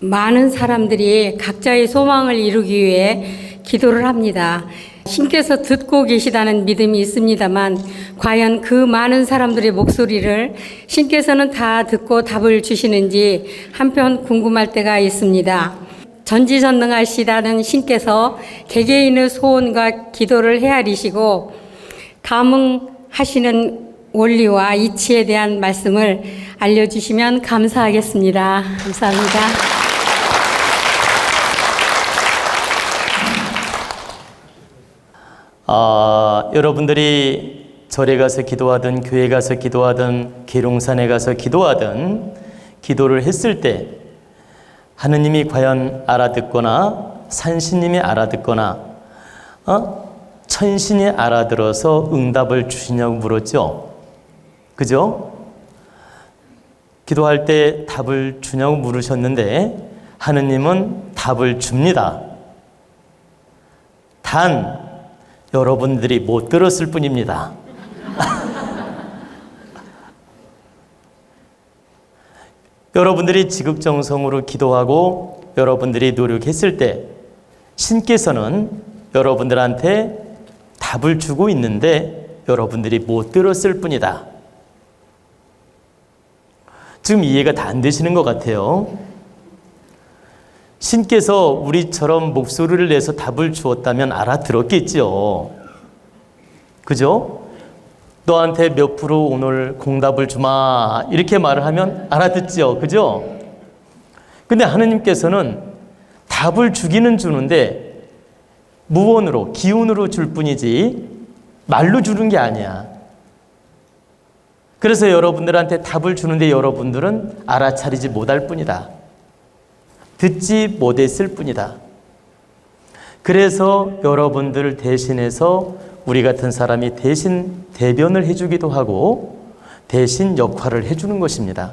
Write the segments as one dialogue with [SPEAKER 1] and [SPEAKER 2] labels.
[SPEAKER 1] 많은 사람들이 각자의 소망을 이루기 위해 기도를 합니다. 신께서 듣고 계시다는 믿음이 있습니다만 과연 그 많은 사람들의 목소리를 신께서는 다 듣고 답을 주시는지 한편 궁금할 때가 있습니다. 전지전능하시다는 신께서 개개인의 소원과 기도를 헤아리시고 감응하시는 원리와 이치에 대한 말씀을 알려주시면 감사하겠습니다. 감사합니다.
[SPEAKER 2] 여러분들이 절에 가서 기도하든 교회 가서 기도하든 계룡산에 가서 기도하든 기도를 했을 때 하느님이 과연 알아듣거나 산신님이 알아듣거나 천신이 알아들어서 응답을 주시냐고 물었죠. 그죠? 기도할 때 답을 주냐고 물으셨는데 하느님은 답을 줍니다. 단 여러분들이 못 들었을 뿐입니다. 여러분들이 지극정성으로 기도하고 여러분들이 노력했을 때 신께서는 여러분들한테 답을 주고 있는데 여러분들이 못 들었을 뿐이다. 지금 이해가 다 안 되시는 것 같아요. 신께서 우리처럼 목소리를 내서 답을 주었다면 알아들었겠지요. 그죠? 너한테 몇 프로 오늘 공답을 주마 이렇게 말을 하면 알아듣죠. 그죠? 근데 하느님께서는 답을 주기는 주는데 무언으로 기운으로 줄 뿐이지 말로 주는 게 아니야. 그래서 여러분들한테 답을 주는데 여러분들은 알아차리지 못할 뿐이다. 듣지 못했을 뿐이다. 그래서 여러분들을 대신해서 우리 같은 사람이 대신 대변을 해주기도 하고 대신 역할을 해주는 것입니다.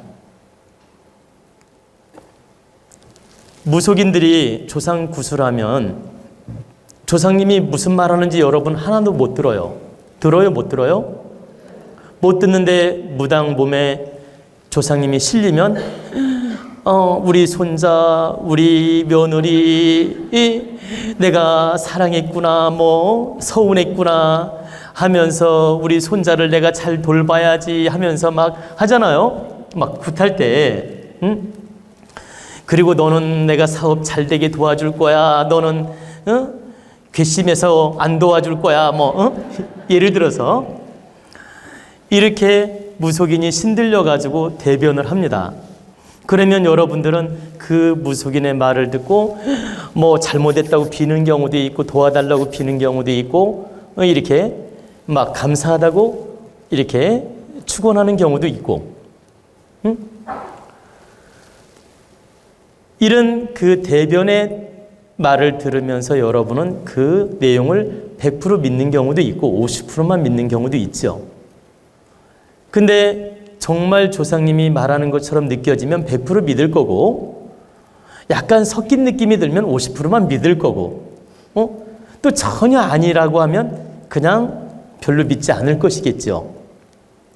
[SPEAKER 2] 무속인들이 조상 구술하면 조상님이 무슨 말하는지 여러분 하나도 못 들어요. 들어요? 못 들어요? 못 듣는데 무당 몸에 조상님이 실리면 우리 손자, 우리 며느리 내가 사랑했구나, 뭐 서운했구나 하면서 우리 손자를 내가 잘 돌봐야지 하면서 막 하잖아요. 막 굿할 때. 그리고 너는 내가 사업 잘 되게 도와줄 거야. 너는 괘씸해서 안 도와줄 거야. 예를 들어서 이렇게 무속인이 신들려 가지고 대변을 합니다. 그러면 여러분들은 그 무속인의 말을 듣고 뭐 잘못했다고 비는 경우도 있고 도와달라고 비는 경우도 있고 이렇게 막 감사하다고 이렇게 축원하는 경우도 있고 이런 그 대변의 말을 들으면서 여러분은 그 내용을 100% 믿는 경우도 있고 50%만 믿는 경우도 있죠. 근데 정말 조상님이 말하는 것처럼 느껴지면 100% 믿을 거고 약간 섞인 느낌이 들면 50%만 믿을 거고 또 전혀 아니라고 하면 그냥 별로 믿지 않을 것이겠죠.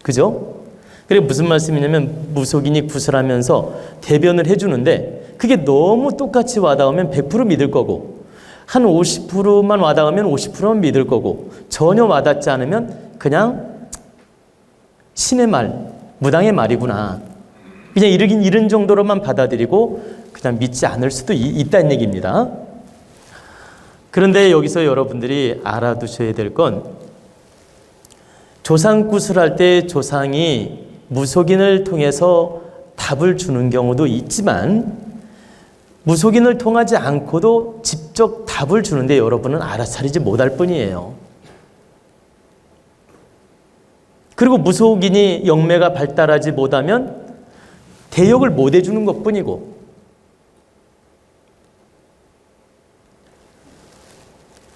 [SPEAKER 2] 그죠? 그게 무슨 말씀이냐면 무속인이 구슬하면서 대변을 해주는데 그게 너무 똑같이 와닿으면 100% 믿을 거고 한 50%만 와닿으면 50%만 믿을 거고 전혀 와닿지 않으면 그냥 신의 말, 무당의 말이구나. 그냥 이런 정도로만 받아들이고 그냥 믿지 않을 수도 있다는 얘기입니다. 그런데 여기서 여러분들이 알아두셔야 될 건 조상 구슬할 때 조상이 무속인을 통해서 답을 주는 경우도 있지만 무속인을 통하지 않고도 직접 답을 주는데 여러분은 알아차리지 못할 뿐이에요. 그리고 무속인이 영매가 발달하지 못하면 대역을 못 해주는 것뿐이고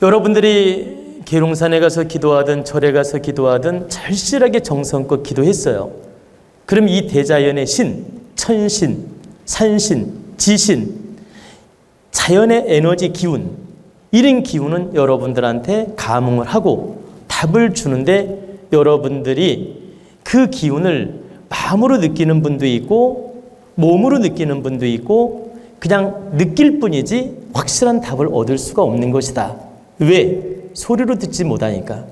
[SPEAKER 2] 여러분들이 계룡산에 가서 기도하든 절에 가서 기도하든 절실하게 정성껏 기도했어요. 그럼 이 대자연의 신, 천신, 산신, 지신, 자연의 에너지 기운 이런 기운은 여러분들한테 감응을 하고 답을 주는데 여러분들이 그 기운을 마음으로 느끼는 분도 있고 몸으로 느끼는 분도 있고 그냥 느낄 뿐이지 확실한 답을 얻을 수가 없는 것이다. 왜? 소리로 듣지 못하니까.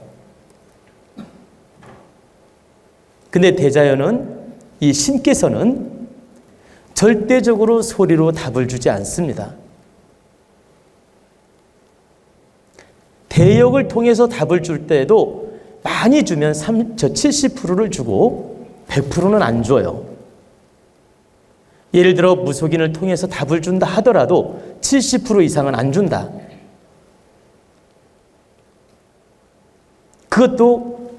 [SPEAKER 2] 근데 대자연은, 이 신께서는 절대적으로 소리로 답을 주지 않습니다. 대역을 통해서 답을 줄 때에도 많이 주면 70%를 주고 100%는 안 줘요. 예를 들어 무속인을 통해서 답을 준다 하더라도 70% 이상은 안 준다. 그것도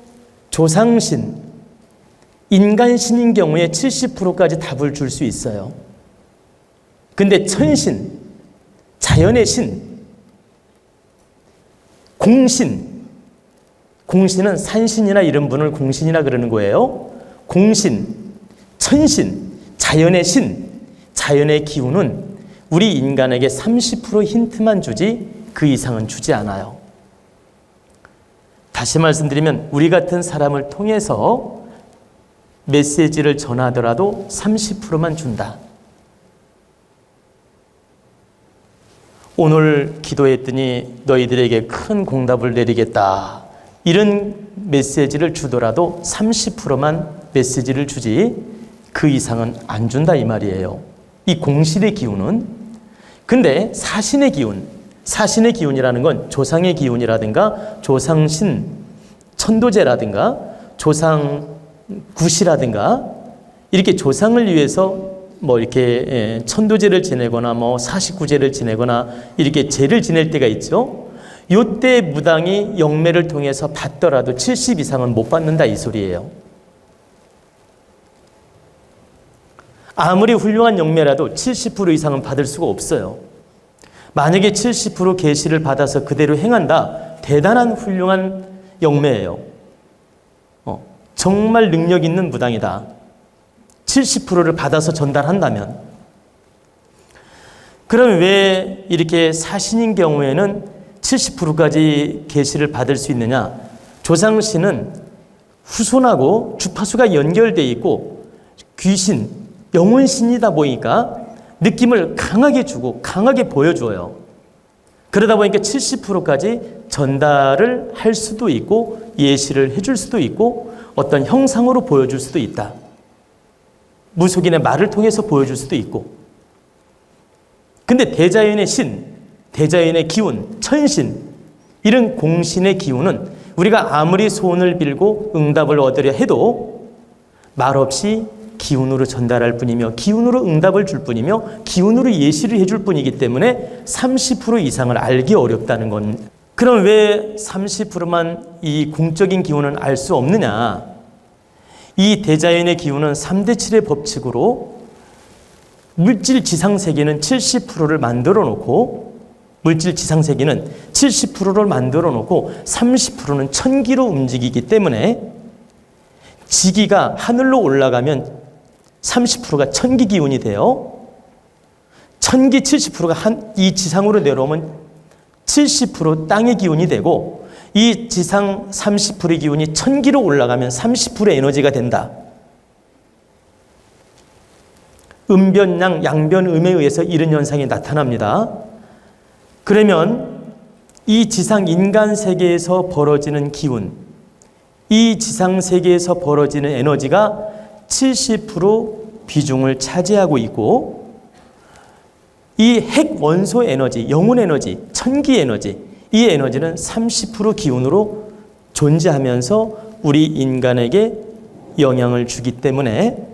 [SPEAKER 2] 조상신, 인간신인 경우에 70%까지 답을 줄 수 있어요. 근데 천신, 자연의 신, 공신, 공신은 산신이나 이런 분을 공신이라 그러는 거예요. 공신, 천신, 자연의 신, 자연의 기운은 우리 인간에게 30% 힌트만 주지 그 이상은 주지 않아요. 다시 말씀드리면 우리 같은 사람을 통해서 메시지를 전하더라도 30%만 준다. 오늘 기도했더니 너희들에게 큰 공답을 내리겠다. 이런 메시지를 주더라도 30%만 메시지를 주지 그 이상은 안 준다 이 말이에요. 이 공신의 기운은. 근데 사신의 기운, 사신의 기운이라는 건 조상의 기운이라든가 조상신, 천도제라든가 조상굿이라든가 이렇게 조상을 위해서 이렇게 천도제를 지내거나 49제를 지내거나 이렇게 제를 지낼 때가 있죠. 요때 무당이 영매를 통해서 받더라도 70 이상은 못 받는다 이 소리예요. 아무리 훌륭한 영매라도 70% 이상은 받을 수가 없어요. 만약에 70% 계시를 받아서 그대로 행한다. 대단한 훌륭한 영매예요. 정말 능력 있는 무당이다. 70%를 받아서 전달한다면. 그럼 왜 이렇게 사신인 경우에는 70%까지 계시를 받을 수 있느냐? 조상신은 후손하고 주파수가 연결되어 있고 귀신, 영혼신이다 보니까 느낌을 강하게 주고 강하게 보여줘요. 그러다 보니까 70%까지 전달을 할 수도 있고 예시를 해줄 수도 있고 어떤 형상으로 보여줄 수도 있다. 무속인의 말을 통해서 보여줄 수도 있고. 근데 대자연의 신, 대자연의 기운, 천신, 이런 공신의 기운은 우리가 아무리 소원을 빌고 응답을 얻으려 해도 말없이 기운으로 전달할 뿐이며 기운으로 응답을 줄 뿐이며 기운으로 예시를 해줄 뿐이기 때문에 30% 이상을 알기 어렵다는 건. 그럼 왜 30%만 이 공적인 기운은 알 수 없느냐? 이 대자연의 기운은 3대 7의 법칙으로 물질 지상세계는 70%를 만들어 놓고 물질 지상세계는 70%를 만들어 놓고 30%는 천기로 움직이기 때문에 지기가 하늘로 올라가면 30%가 천기 기운이 돼요. 천기 70%가 이 지상으로 내려오면 70% 땅의 기운이 되고 이 지상 30%의 기운이 천기로 올라가면 30%의 에너지가 된다. 음변양, 양변음에 의해서 이런 현상이 나타납니다. 그러면 이 지상 인간 세계에서 벌어지는 기운, 이 지상 세계에서 벌어지는 에너지가 70% 비중을 차지하고 있고 이 핵 원소 에너지, 영혼 에너지, 천기 에너지, 이 에너지는 30% 기운으로 존재하면서 우리 인간에게 영향을 주기 때문에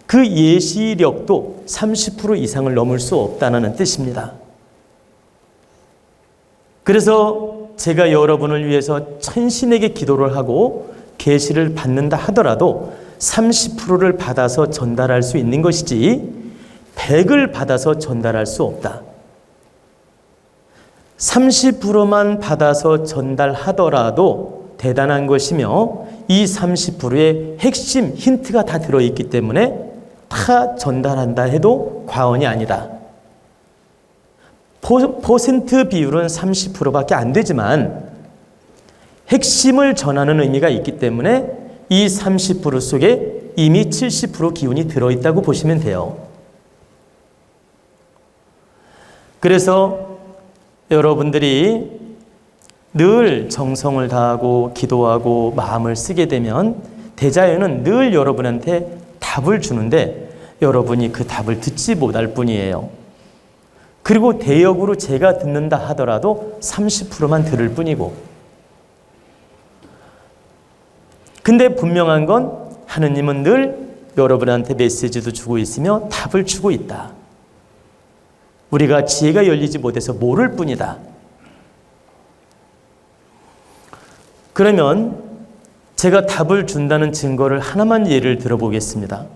[SPEAKER 2] 그 예시력도 30% 이상을 넘을 수 없다는 뜻입니다. 그래서 제가 여러분을 위해서 천신에게 기도를 하고 계시를 받는다 하더라도 30%를 받아서 전달할 수 있는 것이지 100을 받아서 전달할 수 없다. 30%만 받아서 전달하더라도 대단한 것이며 이 30%의 핵심 힌트가 다 들어있기 때문에 다 전달한다 해도 과언이 아니다. 퍼센트 비율은 30%밖에 안 되지만 핵심을 전하는 의미가 있기 때문에 이 30% 속에 이미 70% 기운이 들어있다고 보시면 돼요. 그래서 여러분들이 늘 정성을 다하고 기도하고 마음을 쓰게 되면 대자연은 늘 여러분한테 답을 주는데 여러분이 그 답을 듣지 못할 뿐이에요. 그리고 대역으로 제가 듣는다 하더라도 30%만 들을 뿐이고. 근데 분명한 건 하느님은 늘 여러분한테 메시지도 주고 있으며 답을 주고 있다. 우리가 지혜가 열리지 못해서 모를 뿐이다. 그러면 제가 답을 준다는 증거를 하나만 예를 들어보겠습니다.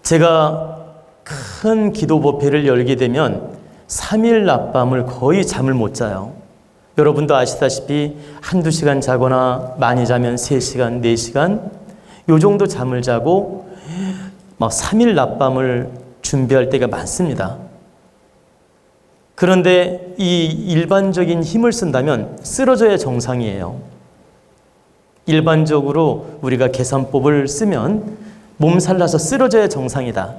[SPEAKER 2] 제가 큰 기도 법회를 열게 되면 3일 낮밤을 거의 잠을 못 자요. 여러분도 아시다시피 한두 시간 자거나 많이 자면 3시간, 4시간 요 정도 잠을 자고 막 3일 낮밤을 준비할 때가 많습니다. 그런데 이 일반적인 힘을 쓴다면 쓰러져야 정상이에요. 일반적으로 우리가 계산법을 쓰면 몸살 나서 쓰러져야 정상이다.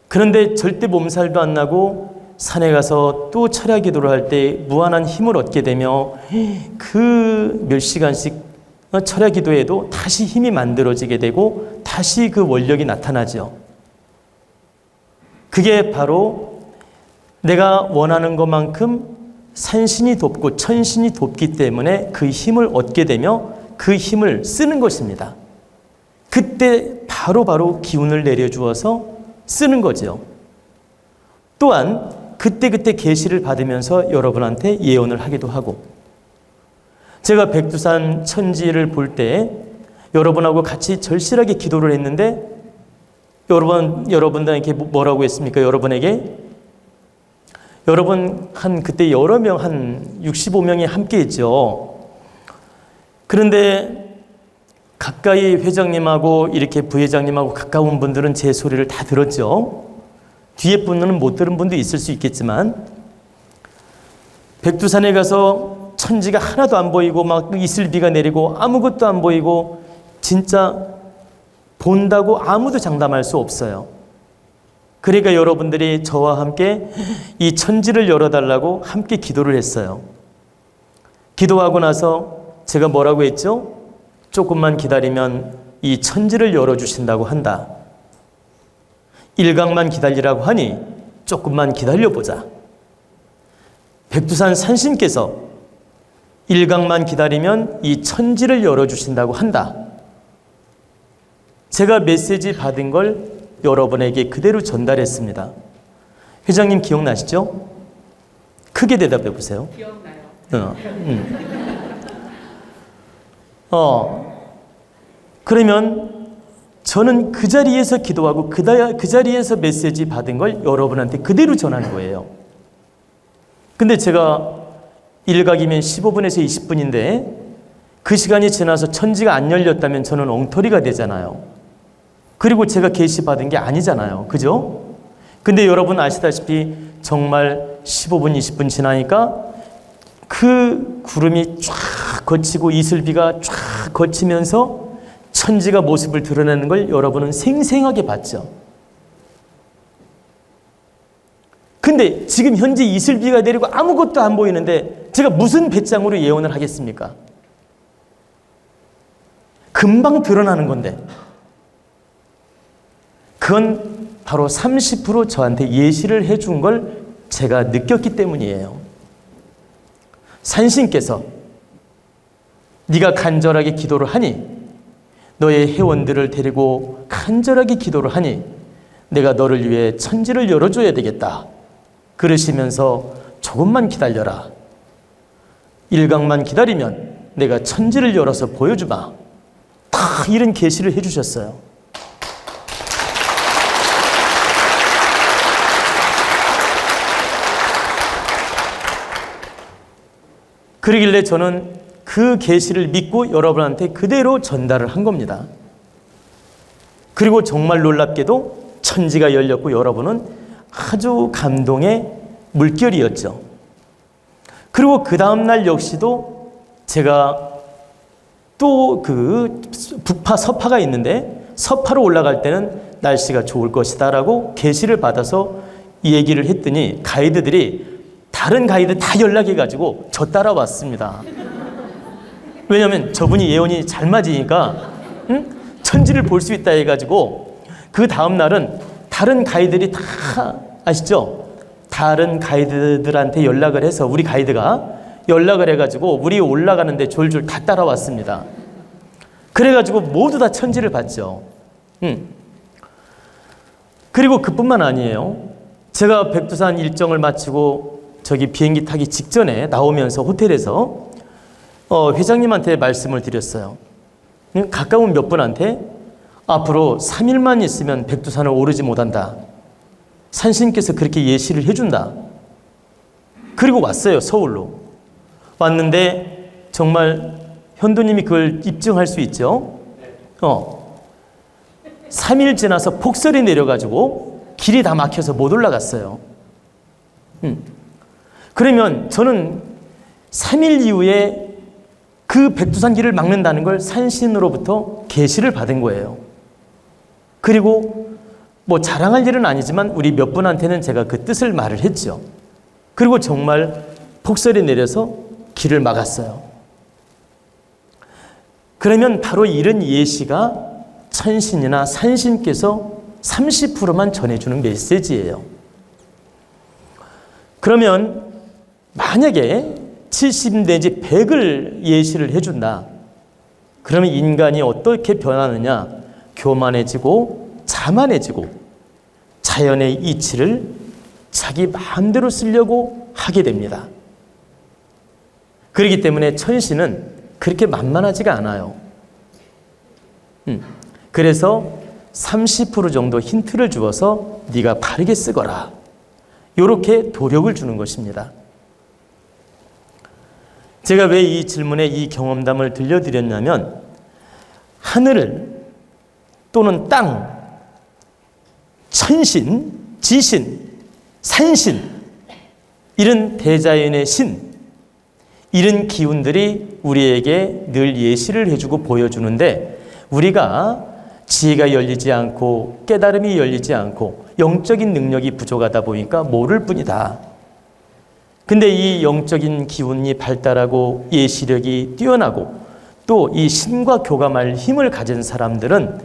[SPEAKER 2] 그런데 절대 몸살도 안 나고 산에 가서 또 철야 기도를 할 때 무한한 힘을 얻게 되며 그 몇 시간씩 철야 기도에도 다시 힘이 만들어지게 되고 다시 그 원력이 나타나죠. 그게 바로 내가 원하는 것만큼 산신이 돕고 천신이 돕기 때문에 그 힘을 얻게 되며 그 힘을 쓰는 것입니다. 그때 바로 기운을 내려주어서 쓰는 거죠. 또한 그때 계시를 받으면서 여러분한테 예언을 하기도 하고, 제가 백두산 천지를 볼 때 여러분하고 같이 절실하게 기도를 했는데 여러분들에게 뭐라고 했습니까? 여러분 그때 여러 명 한 65명이 함께 했죠. 그런데 가까이 회장님하고 이렇게 부회장님하고 가까운 분들은 제 소리를 다 들었죠. 뒤에 분은 못 들은 분도 있을 수 있겠지만, 백두산에 가서 천지가 하나도 안 보이고 막 이슬비가 내리고 아무것도 안 보이고 진짜 본다고 아무도 장담할 수 없어요. 그러니까 여러분들이 저와 함께 이 천지를 열어달라고 함께 기도를 했어요. 기도하고 나서 제가 뭐라고 했죠? 조금만 기다리면 이 천지를 열어주신다고 한다. 일각만 기다리라고 하니 조금만 기다려보자. 백두산 산신께서 일각만 기다리면 이 천지를 열어주신다고 한다. 제가 메시지 받은 걸 여러분에게 그대로 전달했습니다. 회장님 기억나시죠? 크게 대답해 보세요. 기억나요. 그러면 저는 그 자리에서 기도하고 그 자리에서 메시지 받은 걸 여러분한테 그대로 전한 거예요. 근데 제가 일각이면 15분에서 20분인데 그 시간이 지나서 천지가 안 열렸다면 저는 엉터리가 되잖아요. 그리고 제가 계시 받은 게 아니잖아요. 그죠? 근데 여러분 아시다시피 정말 15분, 20분 지나니까 그 구름이 쫙 거치고 이슬비가 쫙 거치면서 천지가 모습을 드러내는 걸 여러분은 생생하게 봤죠. 근데 지금 현재 이슬비가 내리고 아무것도 안 보이는데 제가 무슨 배짱으로 예언을 하겠습니까? 금방 드러나는 건데. 그건 바로 30% 저한테 예시를 해준 걸 제가 느꼈기 때문이에요. 산신께서 네가 간절하게 기도를 하니, 너의 회원들을 데리고 간절하게 기도를 하니 내가 너를 위해 천지를 열어줘야 되겠다. 그러시면서 조금만 기다려라. 일각만 기다리면 내가 천지를 열어서 보여주마. 다 이런 계시를 해주셨어요. 그러길래 저는 그 계시를 믿고 여러분한테 그대로 전달을 한 겁니다. 그리고 정말 놀랍게도 천지가 열렸고 여러분은 아주 감동의 물결이었죠. 그리고 그 다음날 역시도 제가 또 그 북파 서파가 있는데 서파로 올라갈 때는 날씨가 좋을 것이다 라고 계시를 받아서 이 얘기를 했더니 가이드들이 다른 가이드 다 연락해가지고 저 따라왔습니다. 왜냐하면 저분이 예언이 잘 맞으니까 천지를 볼 수 있다 해가지고 그 다음 날은 다른 가이드들이 다 아시죠? 다른 가이드들한테 연락을 해서 우리 가이드가 연락을 해가지고 우리 올라가는데 졸졸 다 따라왔습니다. 그래가지고 모두 다 천지를 봤죠. 그리고 그뿐만 아니에요. 제가 백두산 일정을 마치고 저기 비행기 타기 직전에 나오면서 호텔에서 회장님한테 말씀을 드렸어요. 가까운 몇 분한테 앞으로 3일만 있으면 백두산을 오르지 못한다. 산신께서 그렇게 예시를 해준다. 그리고 왔어요. 서울로. 왔는데 정말 현도님이 그걸 입증할 수 있죠. 3일 지나서 폭설이 내려가지고 길이 다 막혀서 못 올라갔어요. 그러면 저는 3일 이후에 그 백두산 길을 막는다는 걸 산신으로부터 계시를 받은 거예요. 그리고 뭐 자랑할 일은 아니지만 우리 몇 분한테는 제가 그 뜻을 말을 했죠. 그리고 정말 폭설이 내려서 길을 막았어요. 그러면 바로 이런 예시가 천신이나 산신께서 30%만 전해주는 메시지예요. 그러면 만약에 70 내지 100을 예시를 해준다. 그러면 인간이 어떻게 변하느냐? 교만해지고 자만해지고 자연의 이치를 자기 마음대로 쓰려고 하게 됩니다. 그렇기 때문에 천신은 그렇게 만만하지가 않아요. 그래서 30% 정도 힌트를 주어서 네가 바르게 쓰거라. 이렇게 도력을 주는 것입니다. 제가 왜 이 질문에 이 경험담을 들려드렸냐면 하늘 또는 땅, 천신, 지신, 산신 이런 대자연의 신 이런 기운들이 우리에게 늘 예시를 해주고 보여주는데 우리가 지혜가 열리지 않고 깨달음이 열리지 않고 영적인 능력이 부족하다 보니까 모를 뿐이다. 근데 이 영적인 기운이 발달하고 예시력이 뛰어나고 또 이 신과 교감할 힘을 가진 사람들은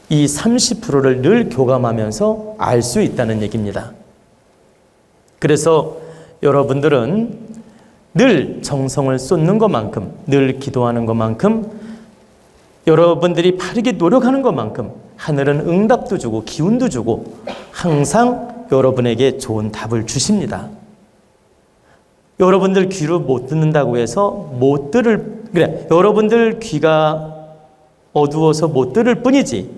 [SPEAKER 2] 이 30%를 늘 교감하면서 알 수 있다는 얘기입니다. 그래서 여러분들은 늘 정성을 쏟는 것만큼 늘 기도하는 것만큼 여러분들이 바르게 노력하는 것만큼 하늘은 응답도 주고 기운도 주고 항상 여러분에게 좋은 답을 주십니다. 여러분들 귀로 못 듣는다고 해서 여러분들 귀가 어두워서 못 들을 뿐이지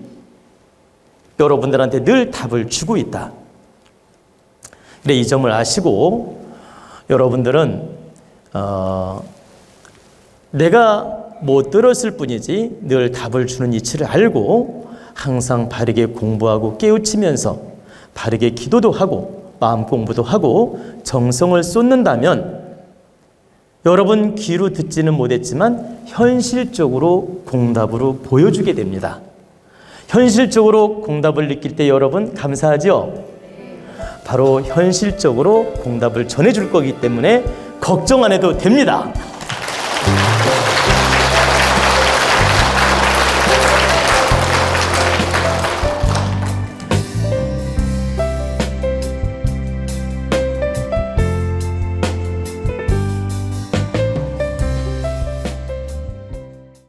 [SPEAKER 2] 여러분들한테 늘 답을 주고 있다. 그래, 이 점을 아시고 여러분들은 내가 못 들었을 뿐이지 늘 답을 주는 이치를 알고 항상 바르게 공부하고 깨우치면서 바르게 기도도 하고 마음 공부도 하고 정성을 쏟는다면 여러분 귀로 듣지는 못했지만 현실적으로 공답으로 보여주게 됩니다. 현실적으로 공답을 느낄 때 여러분 감사하죠? 바로 현실적으로 공답을 전해줄 거기 때문에 걱정 안 해도 됩니다.